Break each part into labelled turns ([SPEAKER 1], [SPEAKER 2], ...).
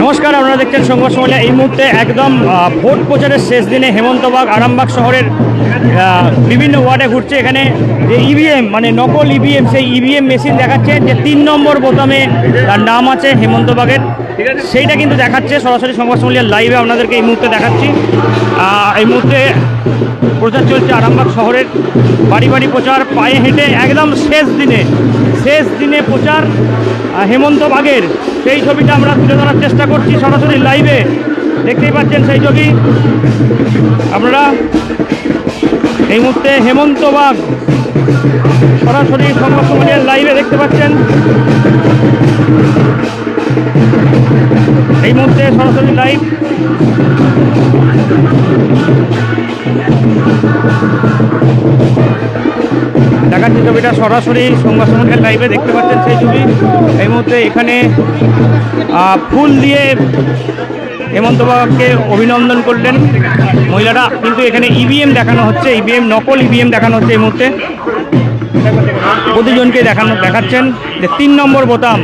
[SPEAKER 1] নমস্কার, আপনারা দেখছেন সংবাদ সময়। এই মুহূর্তে একদম ভোট প্রচারের শেষ দিনে হেমন্তবাগ আরামবাগ শহরের বিভিন্ন ওয়ার্ডে ঘুরছে। এখানে যে ইভিএম মানে নকল ইভিএম, সেই ইভিএম মেশিন দেখাচ্ছে যে 3 নম্বর বোতামে তার নাম আছে হেমন্তবাগের, সেইটা কিন্তু দেখাচ্ছে সরাসরি সংবাদ সময় লাইভে আপনাদেরকে এই মুহূর্তে দেখাচ্ছি। এই মুহূর্তে প্রচার চলছে আরামবাগ শহরের, বাড়ি বাড়ি প্রচার, পায়ে হেঁটে একদম শেষ দিনে প্রচার হেমন্তবাগের। সেই ছবিটা আমরা তুলে ধরার চেষ্টা করছি সরাসরি লাইভে, দেখতেই পাচ্ছেন সেই ছবি আপনারা এই মুহূর্তে। হেমন্তবাগ সরাসরি সংবাদ সম্মেলনের লাইভে দেখতে পাচ্ছেন এই মুহূর্তে সরাসরি লাইভ। দেখাচ্ছি ছবিটা সরাসরি সংবাদ সম্মেলনের লাইভে দেখতে পাচ্ছেন সেই ছবি। এই মুহূর্তে এখানে ফুল দিয়ে হেমন্তবাগকে অভিনন্দন করলেন মহিলারা, কিন্তু এখানে ইভিএম দেখানো হচ্ছে, ইভিএম নকল ইভিএম দেখানো হচ্ছে। এই মুহূর্তে প্রতিজনকে দেখাচ্ছেন যে 3 নম্বর বোতাম,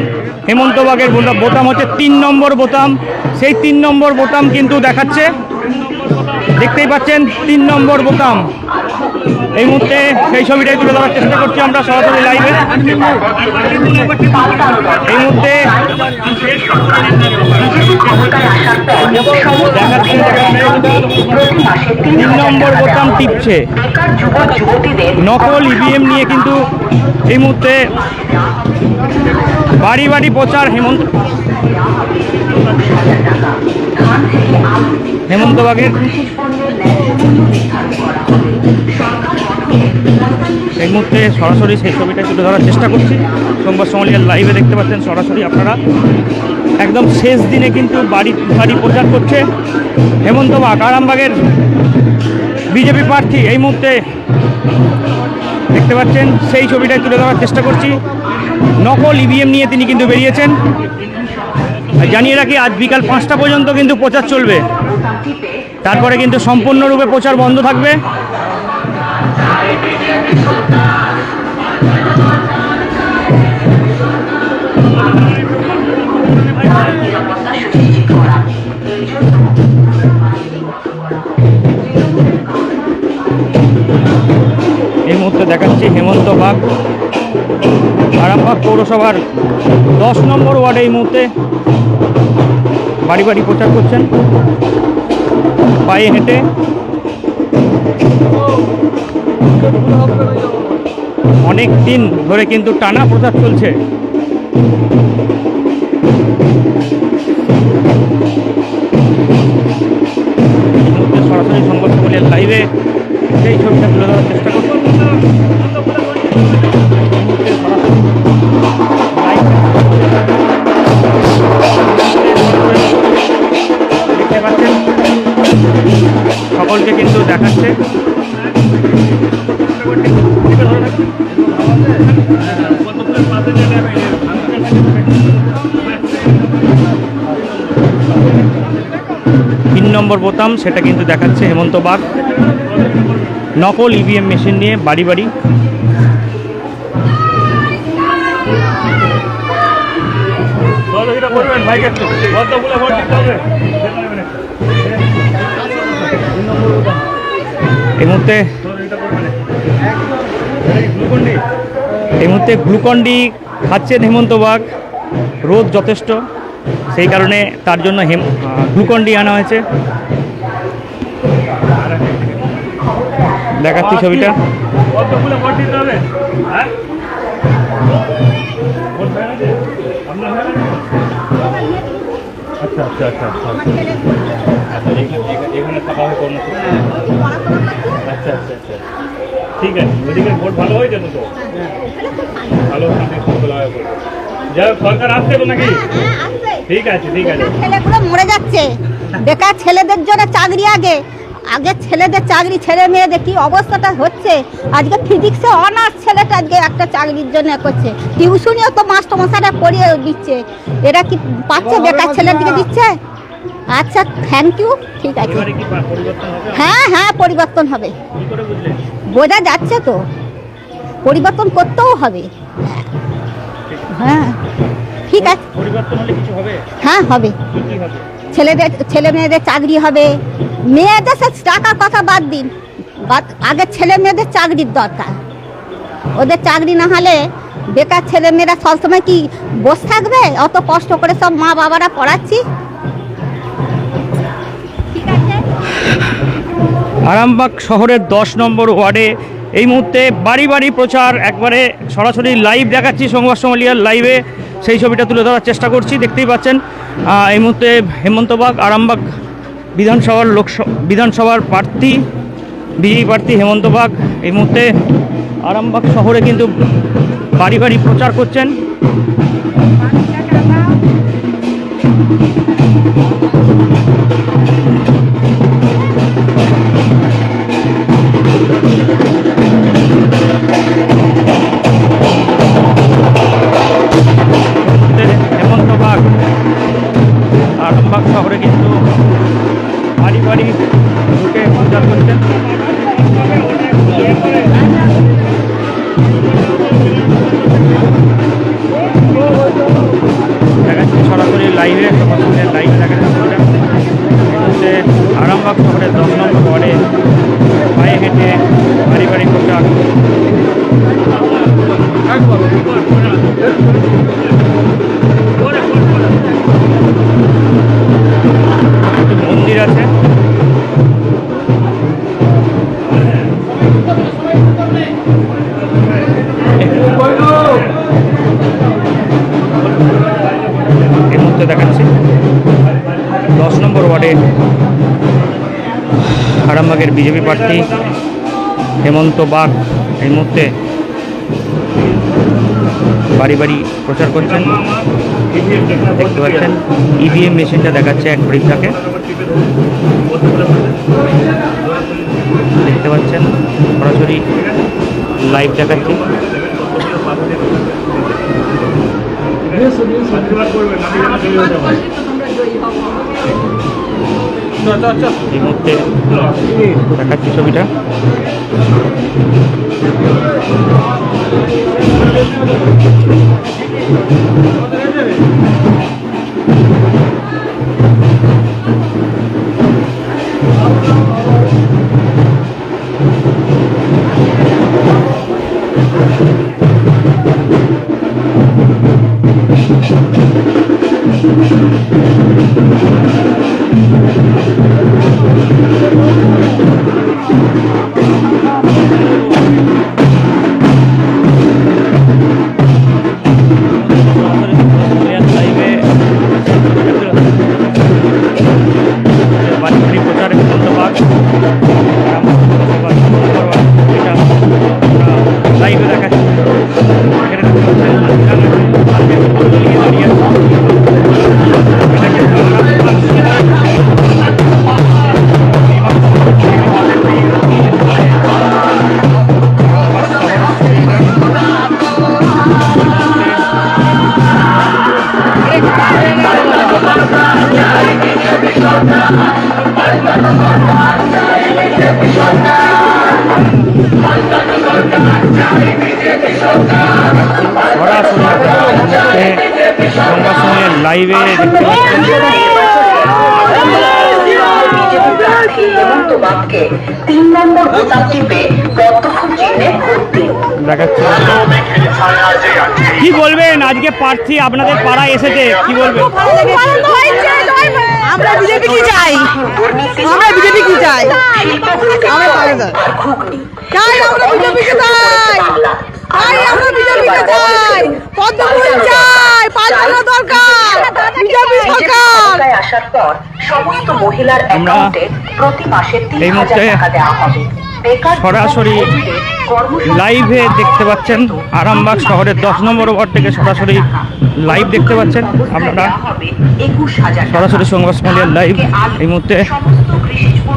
[SPEAKER 1] হেমন্তবাগের বোতাম হচ্ছে 3 নম্বর বোতাম। সেই 3 নম্বর বোতাম কিন্তু দেখাচ্ছে, দেখতেই পাচ্ছেন 3 নম্বর বোতাম। এই মুহূর্তে সেই ছবিটাই তুলে ধরার চেষ্টা করছি আমরা সরাসরি লাইভে। এই মুহূর্তে দেখাচ্ছে 3 নম্বর বোতাম টিপছে, নকল ইভিএম নিয়ে কিন্তু এই মুহূর্তে বাড়ি বাড়ি প্রচার হেমন্তবাগের। এই মুহূর্তে সরাসরি সেই ছবিটা তুলে ধরার চেষ্টা করছি সংবাদ সম্মেলনের লাইভে দেখতে পাচ্ছেন সরাসরি আপনারা। একদম শেষ দিনে কিন্তু বাড়ি বাড়ি প্রচার করছে হেমন্তবাগ, আরামবাগের বিজেপি প্রার্থী। এই মুহূর্তে দেখতে পাচ্ছেন সেই ছবিটাই তুলে ধরার চেষ্টা করছি। নকল ইভিএম নিয়ে তিনি কিন্তু বেরিয়েছেন। জানিয়ে রাখি, আজ বিকাল 5টা পর্যন্ত কিন্তু প্রচার চলবে, তারপরে কিন্তু সম্পূর্ণরূপে প্রচার বন্ধ থাকবে। এই মুহূর্তে দেখাচ্ছি হেমন্তবাগ আরামবাগ পৌরসভার 10 নম্বর ওয়ার্ডে এই মুহূর্তে বাড়ি বাড়ি প্রচার করছেন পায়ে হেঁটে। অনেক দিন ধরে কিন্তু টানা প্রচার চলছে। সরাসরি সংবাদ সম্মেলনের লাইভে সেই ছবিটা তুলে ধরার চেষ্টা করছি। দেখতে পাচ্ছেন সকলকে কিন্তু দেখাচ্ছে। তিন নম্বর বোতাম সেটা কিন্তু দেখাচ্ছে হেমন্তবাগ নকল ইভিএম মেশিন নিয়ে বাড়ি বাড়ি। এই মুহূর্তে গ্লুকন্ডি খাচ্ছেন হেমন্তবাগ, রোদ যথেষ্ট, সেই কারণে তার জন্য গ্লুকন্ডি আনা হয়েছে। দেখাচ্ছি ছবিটা। আচ্ছা আচ্ছা আচ্ছা আচ্ছা এখানে থাকা হয় কর্মসূচি। আচ্ছা আচ্ছা আচ্ছা, ঠিক আছে। ওদিকে ভোট ভালো হয়েছে তো? ভালো, যাই হোক, সরকার আসছে তো নাকি? ঠিক আছে ঠিক আছে।
[SPEAKER 2] ছেলেগুলো মরে যাচ্ছে, বেকার ছেলেদের জন্য চাকরি আগে ছেলেদের চাকরি, ছেলে মেয়েদের কি অবস্থাটা হচ্ছে। আজকে ফিজিক্সে অনার্স ছেলেটা আজকে একটা চাকরির জন্য করছে, টিউশনিও তো মাস্টারমশাইরা পড়িয়ে দিচ্ছে, এরা কি পাচ্ছে? বেকার ছেলের দিকে দিচ্ছে। আচ্ছা, থ্যাংক ইউ, ঠিক আছে। হ্যাঁ হ্যাঁ, পরিবর্তন হবে, বোঝা যাচ্ছে তো, পরিবর্তন করতেও হবে। হ্যাঁ ঠিক আছে।
[SPEAKER 1] পরিবর্তন হলে কিছু হবে?
[SPEAKER 2] হ্যাঁ হবে,
[SPEAKER 1] কি হবে?
[SPEAKER 2] ছেলে মেয়েদের চাকরি হবে। মেয়েদের সে টাকার কথা বাদ দিন, আগে ছেলে মেয়েদের চাকরির দরকার। ওদের চাকরি না হলে বেকার ছেলে মেয়েরা সবসময় কি বসে থাকবে? অত কষ্ট করে সব মা বাবারা পড়াচ্ছি। ঠিক আছে।
[SPEAKER 1] আরামবাগ শহরের 10 নম্বর ওয়ার্ডে এই মুহূর্তে বাড়ি বাড়ি প্রচার, একবারে সরাসরি লাইভ দেখাচ্ছি সংবাদ সম্মেলনের লাইভে সেই ছবিটা তুলে ধরার চেষ্টা করছি। দেখতেই পাচ্ছেন এই মুহূর্তে হেমন্তবাগ আরামবাগ বিধানসভার প্রার্থী, বিজেপি প্রার্থী হেমন্তবাগ এই মুহূর্তে আরামবাগ শহরে কিন্তু বাড়ি বাড়ি প্রচার করছেন। হেমন্তবাগ আরামবাগ শহরে কিন্তু বাড়ি বাড়ি ঢুকে প্রচার করছেন। দেখাচ্ছি সরাসরি লাইভে, লাইভ দেখাচ্ছে আরামবাগ শহরের 10 নম্বর ওয়ার্ডে পায়ে হেঁটে বাড়ি বাড়ি প্রচার। মন্দির আছে, এই মুহূর্তে দেখাচ্ছি 10 নম্বর ওয়ার্ডে আরামবাগের বিজেপি প্রার্থী হেমন্তবাগ এই মুহূর্তে বাড়ি বাড়ি প্রচার করছেন। দেখতে পাচ্ছেন ইভিএম মেশিনটা দেখাচ্ছে এক বৃদ্ধাকে, দেখতে পাচ্ছেন সরাসরি লাইভ দেখাচ্ছি। এই মুহূর্তে দেখাচ্ছি ছবিটা। লাইভে দেখাচ্ছি লাইভে দেখতে পাচ্ছেন। কি বলবেন, আজকে প্রার্থী আপনাদের পাড়ায় এসেছে, কি বলবেন?
[SPEAKER 3] আমরা বিজেপি কি চাই, আমরা বিজেপি কি চাই, আমরা বিজেপিকে চাই, আমরা বিজেপিকে চাই, পদ্মফুল চাই, পাঁচজনা দরকার, বিজেপি সরকার আসার পর সমস্ত মহিলার অ্যাকাউন্টে প্রতি মাসে 3000 টাকা দেওয়া হবে।
[SPEAKER 1] সরাসরি লাইভে দেখতে পাচ্ছেন আরামবাগ শহরের 10 নম্বর ওয়ার্ড থেকে সরাসরি লাইভ দেখতে পাচ্ছেন আপনারা। সরাসরি সংবাদ সম্মেলনের লাইভ এই মুহূর্তে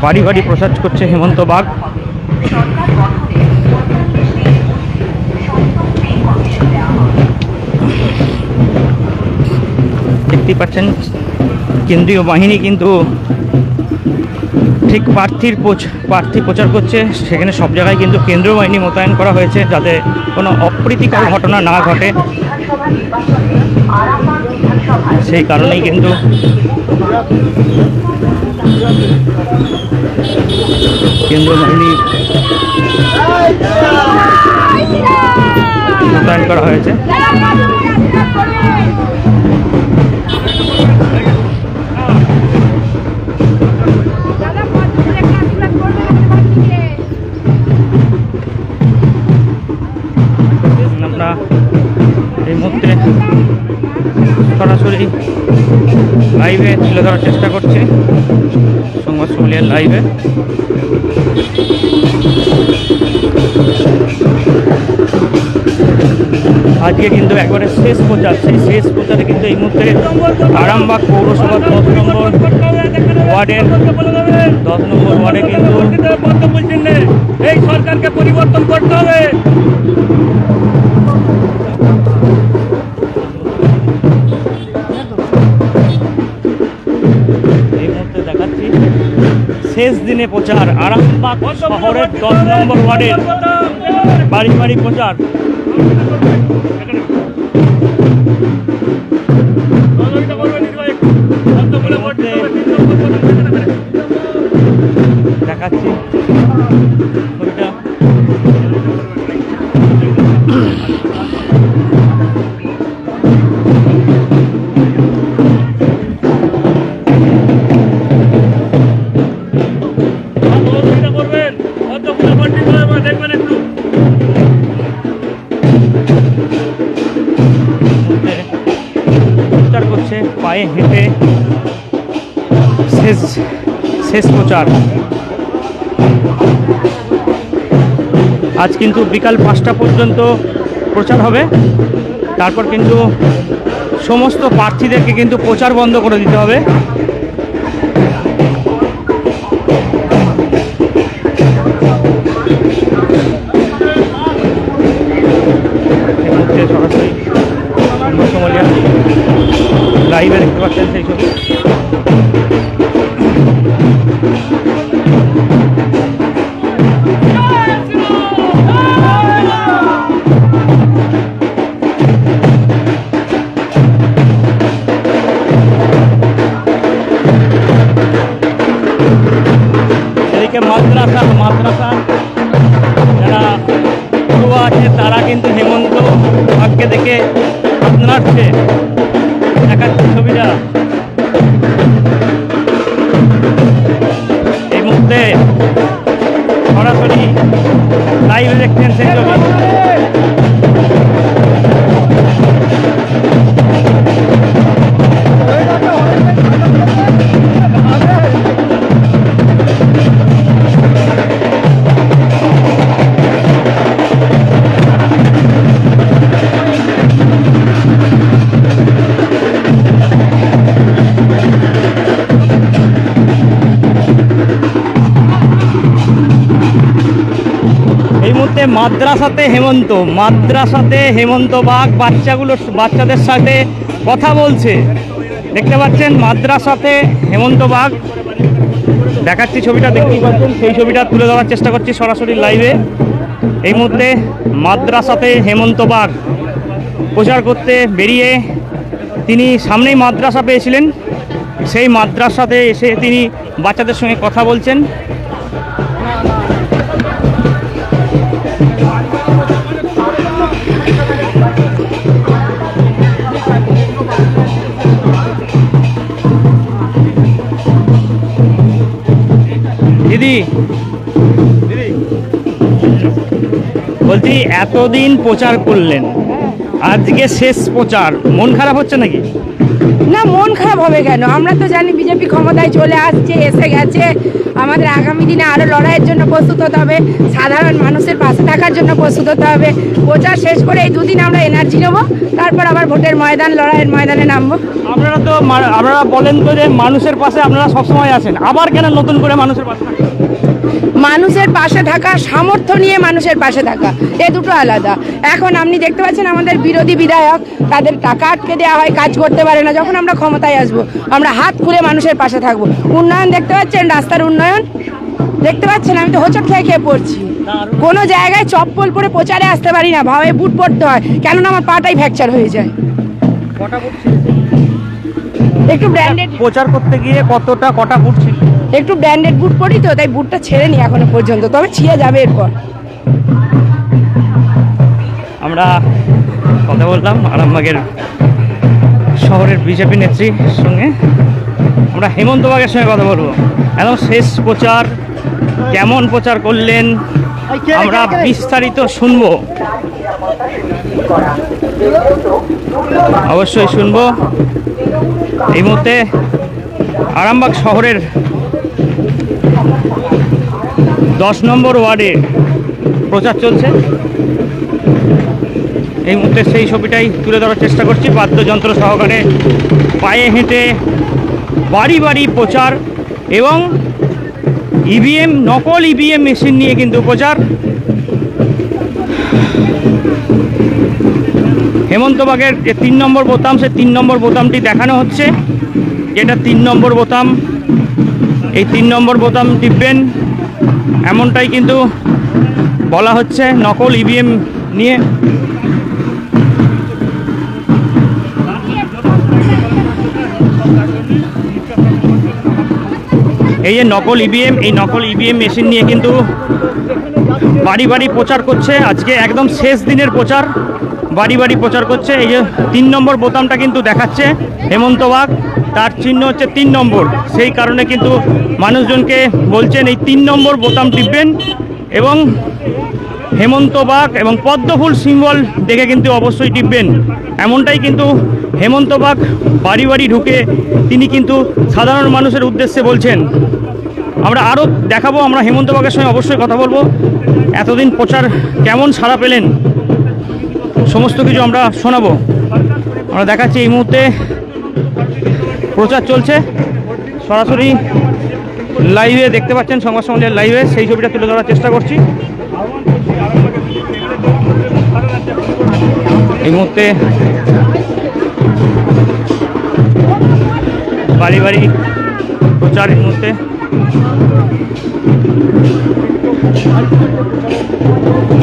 [SPEAKER 1] বাড়ি বাড়ি প্রচার করছে হেমন্তবাগ। দেখতেই পাচ্ছেন কেন্দ্রীয় বাহিনী কিন্তু ঠিক প্রার্থী প্রচার করছে, সেখানে সব জায়গায় কিন্তু কেন্দ্রীয় বাহিনী মোতায়েন করা হয়েছে যাতে কোনো অপ্রীতিকর ঘটনা না ঘটে।
[SPEAKER 3] আরামবাগ বিধানসভার
[SPEAKER 1] সেই কারণেই কিন্তু কেন্দ্রীয় বাহিনী মোতায়েন করা হয়েছে। আমরা এই মুহূর্তে সরাসরি লাইভে তুলে ধরার চেষ্টা করছি, সংবাদ সম্মেলনের লাইভে। আজকে কিন্তু একবারে শেষ প্রচার, সেই শেষ প্রচারে কিন্তু এই মুহূর্তে আরামবাগ পৌরসভার 10 নম্বর ওয়ার্ডে কিন্তু
[SPEAKER 4] এই সরকারকে পরিবর্তন করতে হবে।
[SPEAKER 1] এই মুহূর্তে দেখাচ্ছি শেষ দিনে প্রচার আরামবাগ শহরের 10 নম্বর ওয়ার্ডের বাড়ি বাড়ি প্রচার। দেখাচ্ছি ছবিটা। প্রচার করছে পায়ে হেঁটে, শেষ প্রচার। আজ কিন্তু বিকাল 5টা পর্যন্ত প্রচার হবে, তারপর কিন্তু সমস্ত প্রার্থীদেরকে কিন্তু প্রচার বন্ধ করে দিতে হবে। সরাসরি লাইভে দেখতে পাচ্ছেন সেই ছবি। এদিকে মাদ্রাসা যারা পড়ুয়া আছে তারা কিন্তু হেমন্ত ভাগ্যে দেখে নাচছে। দেখাচ্ছে ছবিটা। এই মুহূর্তে সরাসরি লাইভে দেখছেন সেই ছবি। মাদ্রাসাতে হেমন্ত বাগ বাচ্চাদের সাথে কথা বলছে। দেখতে পাচ্ছেন মাদ্রাসাতে হেমন্ত বাগ। দেখাচ্ছি ছবিটা, দেখতেই পাচ্ছেন সেই ছবিটা তুলে ধরার চেষ্টা করছি সরাসরি লাইভে। এই মুহূর্তে মাদ্রাসাতে হেমন্ত বাগ প্রচার করতে বেরিয়ে তিনি সামনেই মাদ্রাসা পেয়েছিলেন, সেই মাদ্রাসাতে এসে তিনি বাচ্চাদের সঙ্গে কথা বলছেন। দিদি বলছি এতদিন প্রচার করলেন, আজকে শেষ প্রচার, মন খারাপ হচ্ছে নাকি?
[SPEAKER 5] না, মন খারাপ হবে কেন? আমরা তো জানি বিজেপি ক্ষমতায় চলে আসছে, এসে গেছে। আমাদের আগামী দিনে আরও লড়াইয়ের জন্য প্রস্তুত হতে হবে, সাধারণ মানুষের পাশে থাকার জন্য প্রস্তুত হতে হবে। প্রচার শেষ করে এই দুদিন আমরা এনার্জি নেবো, তারপর আবার ভোটের লড়াইয়ের ময়দানে নামবো।
[SPEAKER 1] আপনারা বলেন তো যে মানুষের পাশে আপনারা সবসময় আছেন, আবার কেন নতুন করে মানুষের পাশে?
[SPEAKER 5] মানুষের পাশে থাকা, সামর্থ্য নিয়ে মানুষের পাশে থাকা, এ দুটো আলাদা। এখন আপনি দেখতে পাচ্ছেন আমাদের বিরোধী বিধায়ক, তাদের টাকা আটকে দেওয়া হয়, কাজ করতে পারে না। যখন আমরা ক্ষমতায় আসবো আমরা হাত খুলে মানুষের পাশে থাকবো। উন্নয়ন দেখতে পাচ্ছেন, রাস্তার উন্নয়ন দেখতে পাচ্ছেন, আমি তো হোঁচট খেয়ে পড়ছি। কোনো জায়গায় চপ্পল পরে প্রচারে আসতে পারি না, ভাবে বুট পরতে হয়, কেননা আমার পাটাই ফ্র্যাকচার হয়ে যায়।
[SPEAKER 1] কটা ফুট ছিল?
[SPEAKER 5] একটু ব্র্যান্ডেড,
[SPEAKER 1] প্রচার করতে গিয়ে কটা ফুট ছিল?
[SPEAKER 5] একটু ব্র্যান্ডেড বুট পরি তো, তাই বুটটা ছেড়ে নি এখনো পর্যন্ত, তবে ছিঁড়ে যাবে এরপর।
[SPEAKER 1] আমরা কথা বললাম আরামবাগের শহরের বিজেপি নেত্রীর সঙ্গে। আমরা হেমন্তবাগের সঙ্গে কথা বলবো। একদম শেষ প্রচার, কেমন প্রচার করলেন আমরা বিস্তারিত শুনবো, অবশ্যই শুনবো। এই মুহূর্তে আরামবাগ শহরের 10 নম্বর ওয়ার্ডে প্রচার চলছে। এই মুহূর্তে সেই ছবিটাই তুলে ধরার চেষ্টা করছি, বাদ্যযন্ত্র সহকারে পায়ে হেঁটে বাড়ি বাড়ি প্রচার এবং ইভিএম, নকল ইভিএম মেশিন নিয়ে কিন্তু প্রচার। হেমন্তবাগের যে 3 নম্বর বোতাম, সে 3 নম্বর বোতামটি দেখানো হচ্ছে, যেটা 3 নম্বর বোতাম। এই 3 নম্বর বোতাম টিপবেন, এমনটাই কিন্তু বলা হচ্ছে নকল ইভিএম নিয়ে। এই যে নকল ইভিএম, এই নকল ইভিএম মেশিন নিয়ে কিন্তু বাড়ি বাড়ি প্রচার করছে। আজকে একদম শেষ দিনের প্রচার, বাড়ি বাড়ি প্রচার করছে। এই যে 3 নম্বর বোতামটা কিন্তু দেখাচ্ছে হেমন্তবাগ, তার চিহ্ন হচ্ছে 3 নম্বর। সেই কারণে কিন্তু মানুষজনকে বলছেন এই 3 নম্বর বোতাম টিপবেন এবং হেমন্তবাগ এবং পদ্মফুল সিম্বল দেখে কিন্তু অবশ্যই টিপবেন। এমনটাই কিন্তু হেমন্তবাগ বাড়ি বাড়ি ঢুকে তিনি কিন্তু সাধারণ মানুষের উদ্দেশ্যে বলছেন। আমরা আরও দেখাবো, আমরা হেমন্তবাগের সঙ্গে অবশ্যই কথা বলবো। এতদিন প্রচার কেমন সাড়া পেলেন সমস্ত কিছু আমরা শোনাবো। আমরা দেখাচ্ছি এই মুহূর্তে প্রচার চলছে, সরাসরি লাইভে দেখতে পাচ্ছেন, সংবাদ সম্মেলনের লাইভে সেই ছবিটা তুলে ধরার চেষ্টা করছি। এই মুহূর্তে বাড়ি বাড়ি প্রচার, এই মুহূর্তে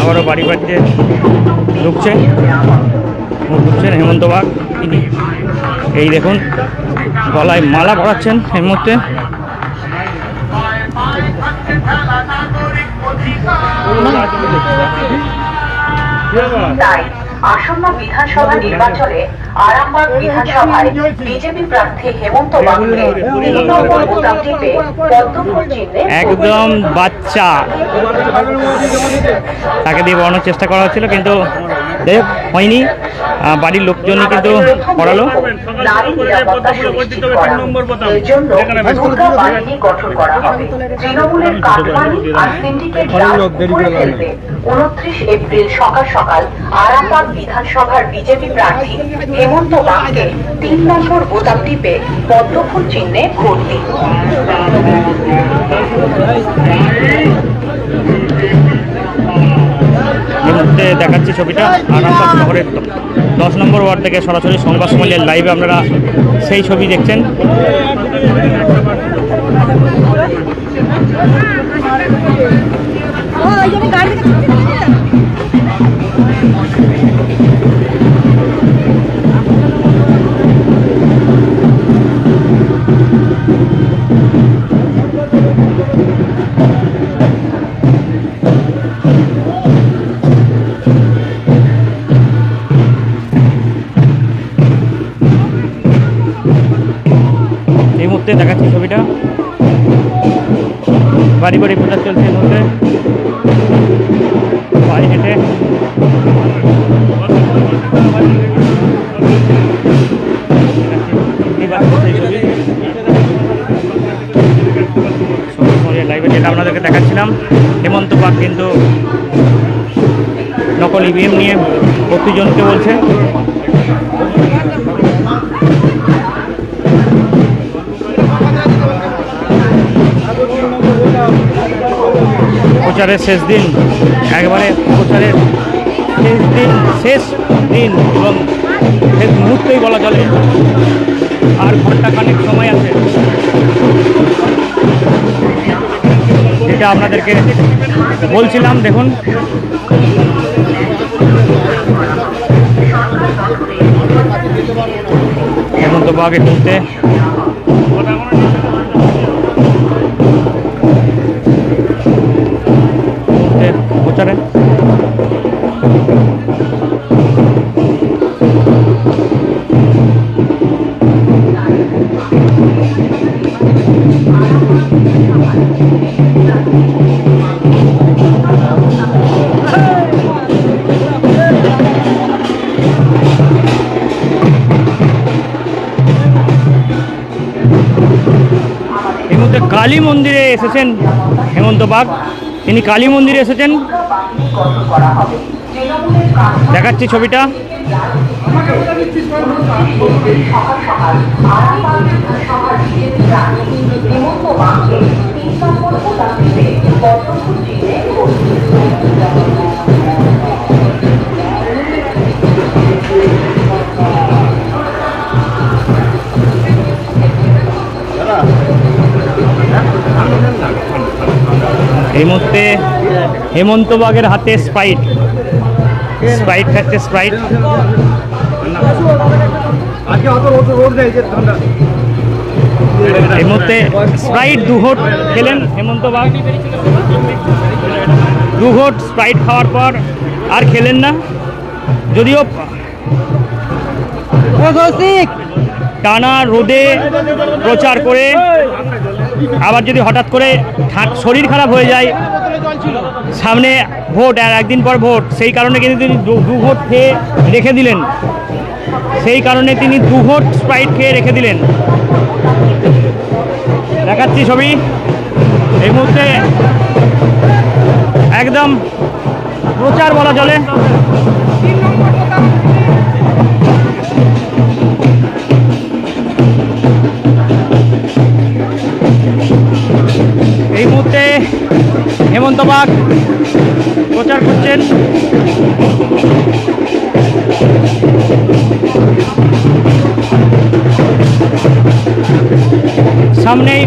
[SPEAKER 1] আবারও বাড়ি বাড়িতে ঢুকছেন হেমন্তবাগ। তিনি এই দেখুন গলায় মালা পরাচ্ছেন এই মুহূর্তে।
[SPEAKER 3] তাই আসন্ন বিধানসভা নির্বাচনে আরামবাগ বিধানসভায় বিজেপি প্রার্থী হেমন্ত বাগকে 3 নম্বর বোতাম টিপে পদ্মফুল চিহ্নে
[SPEAKER 1] একদম বাচ্চা, তাকে দিয়ে বলানোর চেষ্টা করা হচ্ছিল কিন্তু যাই হোক হয়নি। বাড়ির লোকজনই কিন্তু করালো।
[SPEAKER 3] নারী নিরাপত্তা সুনিশ্চিত করা, এর জন্য দুর্গা বাহিনী গঠন করা হবে। তৃণমূলের কাটমানি আর সিন্ডিকেট রাজ উপরে ফেলতে 29 এপ্রিল সকাল সকাল আরামবাগ বিধানসভার বিজেপি প্রার্থী হেমন্ত বাগকে 3 নম্বর বোতাম টিপে পদ্মফুল চিহ্নে ভোট দিন।
[SPEAKER 1] এই মুহূর্তে দেখাচ্ছি ছবিটা আরামবাগ শহরের 10 নম্বর ওয়ার্ড থেকে সরাসরি সংবাদ সম্মেলনের লাইভে আপনারা সেই ছবি দেখছেন। এই মুহূর্তে দেখাচ্ছি ছবিটা, বাড়ি বাড়ি প্রচার চলছে। এই মুহূর্তে বাড়ি হেঁটে লাইভে যেটা আপনাদেরকে দেখাচ্ছিলাম, হেমন্ত বাগ কিন্তু নকল ইভিএম নিয়ে প্রতিজনকে বলছে। প্রচারের শেষ দিন, একবারে প্রচারের শেষ দিন এবং শেষ মুহূর্তেই বলা চলে, আর ঘন্টাখানেক সময় আছে। যেটা আপনাদেরকে বলছিলাম, দেখুন হেমন্ত বাগ এই মুহূর্তে প্রচারে। এই মুহূর্তে কালী মন্দিরে এসেছেন হেমন্ত বাগ, তিনি কালী মন্দিরে এসেছেন, দেখাচ্ছি ছবিটা। এই মুহূর্তে হেমন্ত বাগের হাতে স্প্রাইট খাচ্ছে, স্প্রাইট। এই মুহূর্তে স্প্রাইট 2 ঘোট খেলেন হেমন্ত বাগ। 2 ঘোট স্প্রাইট খাওয়ার পর আর খেলেন না, যদিও টানা রোদে প্রচার করে আবার যদি হঠাৎ করে শরীর খারাপ হয়ে যায়, সামনে ভোট আর একদিন পর ভোট, সেই কারণে কিন্তু তিনি 2 ঘোট খেয়ে রেখে দিলেন, সেই কারণে তিনি 2 ঘোট স্প্রাইট খেয়ে রেখে দিলেন। দেখাচ্ছি ছবি। এই মুহূর্তে একদম প্রচার বলা চলে। এই মুহূর্তে হেমন্ত বাগ প্রচার করছেন। সামনেই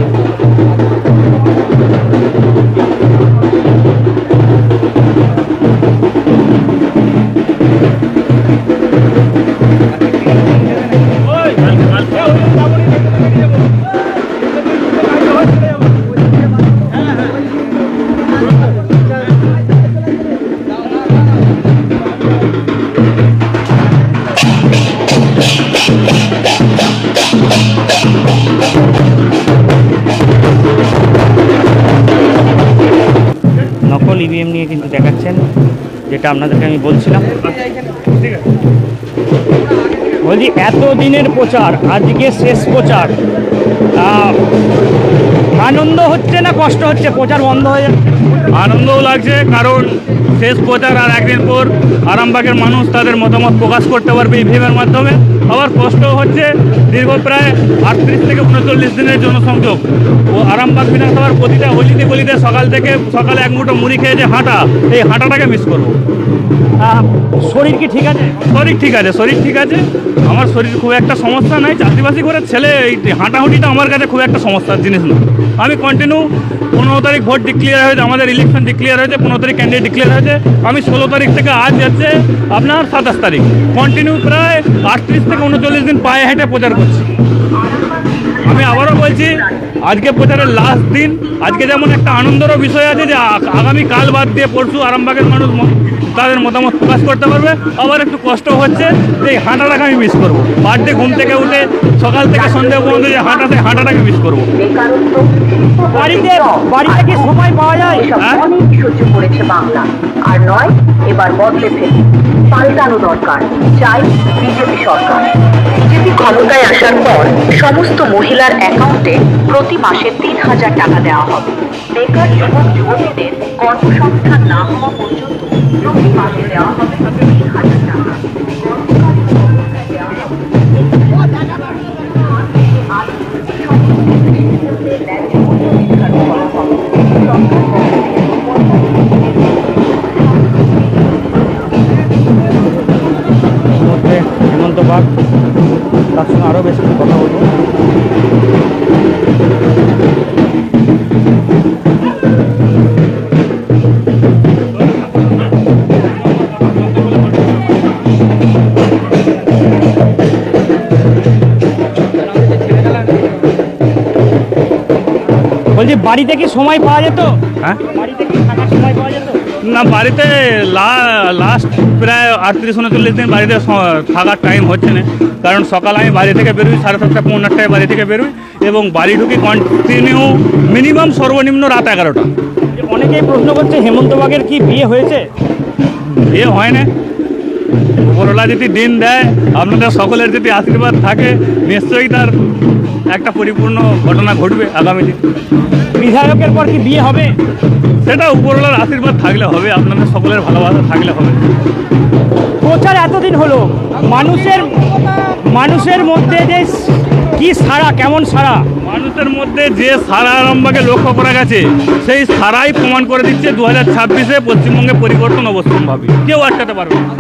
[SPEAKER 1] নকল ইভিএম নিয়ে কিন্তু দেখাচ্ছেন, যেটা আপনাদেরকে আমি বলছিলাম। বলছি এত দিনের প্রচার, আজকে শেষ প্রচার, আনন্দ হচ্ছে না কষ্ট হচ্ছে প্রচার বন্ধ হয়ে যাচ্ছে?
[SPEAKER 4] আনন্দও লাগছে, কারণ শেষ প্রচার আর একদিন পর আরামবাগের মানুষ তাদের মতামত প্রকাশ করতে পারবে ইভিএমের মাধ্যমে। আবার কষ্টও হচ্ছে, দীর্ঘ প্রায় 38 থেকে 39 দিনের জনসংযোগ ও আরামবাগ বিধানসভার প্রতিটা গলিতে গলিতে সকালে এক মুঠো মুড়ি খেয়ে যে হাঁটা, এই হাঁটাটাকে মিস করবো।
[SPEAKER 1] শরীর কি ঠিক আছে?
[SPEAKER 4] শরীর ঠিক আছে। আমার শরীর খুব একটা সমস্যা নাই, চাকরিবাসি করে ছেলে এই হাঁটাহুটিটা আমার কাছে খুব একটা সমস্যার জিনিস না। আমি কন্টিনিউ 15 তারিখ ভোট ডিক্লেয়ার হয়েছে, আমাদের ইলেকশন ডিক্লেয়ার হয়েছে, 15 তারিখ ক্যান্ডিডেট ডিক্লেয়ার হয়েছে। আমি 16 তারিখ থেকে আজ যাচ্ছে আপনার 27 তারিখ, কন্টিনিউ প্রায় 38 থেকে 39 দিন পায়ে হেঁটে প্রচার করছি। আমি আবারও বলছি, আজকে প্রচারের লাস্ট দিন। আজকে যেমন একটা আনন্দেরও বিষয় আছে যে আগামী কাল বাদ দিয়ে পরশু আরামবাগের মানুষ তাদের মতামত প্রকাশ করতে পারবে। আবার একটু কষ্ট হচ্ছে যে এই হাঁটাটাকে আমি মিস করবো। বাড়িতে ঘুম থেকে উঠে সকাল থেকে সন্ধ্যা পর্যন্ত যে হাঁটাটাকে মিস করবো।
[SPEAKER 1] বাড়িতে কি সময় পাওয়া যায়?
[SPEAKER 3] অনেক সহ্য করেছে বাংলা, আর নয় এবার বদলে ফেলে পাল্টানো দরকার। চাই বিজেপি সরকার। বিজেপি ক্ষমতায় আসার পর সমস্ত মহিলার অ্যাকাউন্টে প্রতি মাসে 3000 টাকা দেওয়া হবে। বেকার যুবক যুবতীদের কর্মসংস্থান না হওয়া পর্যন্ত প্রতি মাসে দেওয়া হবে 3000 টাকা।
[SPEAKER 1] হেমন্ত বাগ, তার সঙ্গে আরও বেশি কথা বলবো। বলছি বাড়িতে কি সময় পাওয়া যেত?
[SPEAKER 4] হ্যাঁ
[SPEAKER 1] বাড়িতে কি থাকার সময় পাওয়া যেত?
[SPEAKER 4] না, বাড়িতে লাস্ট প্রায় 38-39 দিন বাড়িতে থাকার টাইম হচ্ছে না, কারণ সকাল আমি বাড়ি থেকে বেরোই 7:30 পৌনে 8টায় বাড়ি থেকে বেরোই এবং বাড়ি ঢুকি কন্টিনিউ মিনিমাম সর্বনিম্ন রাত 11টা।
[SPEAKER 1] অনেকেই প্রশ্ন করছে হেমন্ত বাগের কি বিয়ে হয়েছে?
[SPEAKER 4] বিয়ে হয় না, উপরওয়ালা যদি দিন দেয়, আপনাদের সকলের যদি আশীর্বাদ থাকে, নিশ্চয়ই তার একটা পরিপূর্ণ ঘটনা ঘটবে আগামী দিন।
[SPEAKER 1] বিধায়কের পর কি বিয়ে হবে?
[SPEAKER 4] সেটা উপরওয়ালার আশীর্বাদ থাকলে হবে, আপনাদের সকলের ভালোবাসা থাকলে হবে।
[SPEAKER 1] প্রচার এতদিন হলো, মানুষের মধ্যে যে কি সাড়া, কেমন সাড়া?
[SPEAKER 4] মানুষের মধ্যে যে সারা আরামবাগে লক্ষ্য করা গেছে, সেই সারাই প্রমাণ করে দিচ্ছে 2026-এ পশ্চিমবঙ্গে পরিবর্তন অবশ্যম্ভাবী, কেউ আটকাতে পারবে না।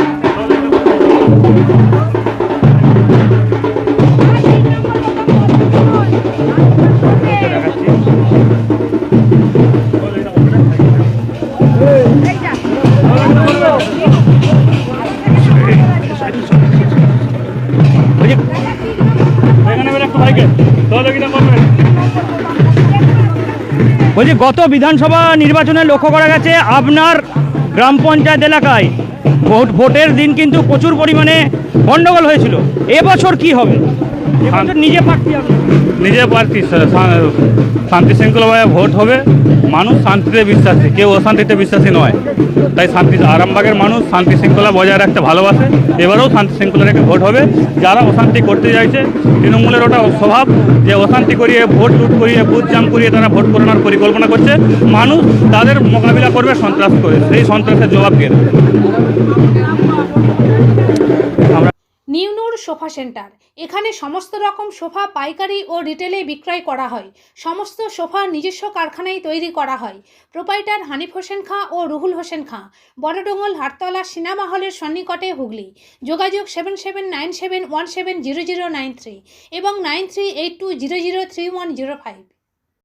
[SPEAKER 1] বলছি গত বিধানসভা নির্বাচনে লক্ষ্য করা গেছে আপনার গ্রাম পঞ্চায়েত এলাকায় ভোটের দিন কিন্তু প্রচুর পরিমাণে গন্ডগোল হয়েছিল। এবছর কি হবে? এবছর নিজে প্রার্থী আপনি।
[SPEAKER 4] নিজে প্রার্থী, শান্তি শৃঙ্খলাভাবে ভোট হবে। মানুষ শান্তিতে বিশ্বাসী, কেউ অশান্তিতে বিশ্বাসী নয়, তাই আরামবাগের মানুষ শান্তি শৃঙ্খলা বজায় রাখতে ভালোবাসে। এবারেও শান্তি শৃঙ্খলা রেখে ভোট হবে। যারা অশান্তি করতে চাইছে, তৃণমূলের ওটা স্বভাব যে অশান্তি করিয়ে, ভোট লুট করিয়ে, বুথ জাম করিয়ে তারা ভোট করানোর পরিকল্পনা করছে। মানুষ তাদের মোকাবিলা করবে সন্ত্রাস করে, সেই সন্ত্রাসের জবাব দিয়ে দেবে।
[SPEAKER 6] নিউ নূর সোফা সেন্টার, এখানে সমস্ত রকম সোফা পাইকারি ও রিটেলে বিক্রয় করা হয়। সমস্ত সোফা নিজস্ব কারখানায় তৈরি করা হয়। প্রোপাইটার হানিফ হোসেন খাঁ ও রুহুল হোসেন খাঁ, বড়ডোঙ্গল হাটতলা সিনেমা হলের সন্নিকটে, হুগলি। যোগাযোগ 7797170093 এবং 9382003105।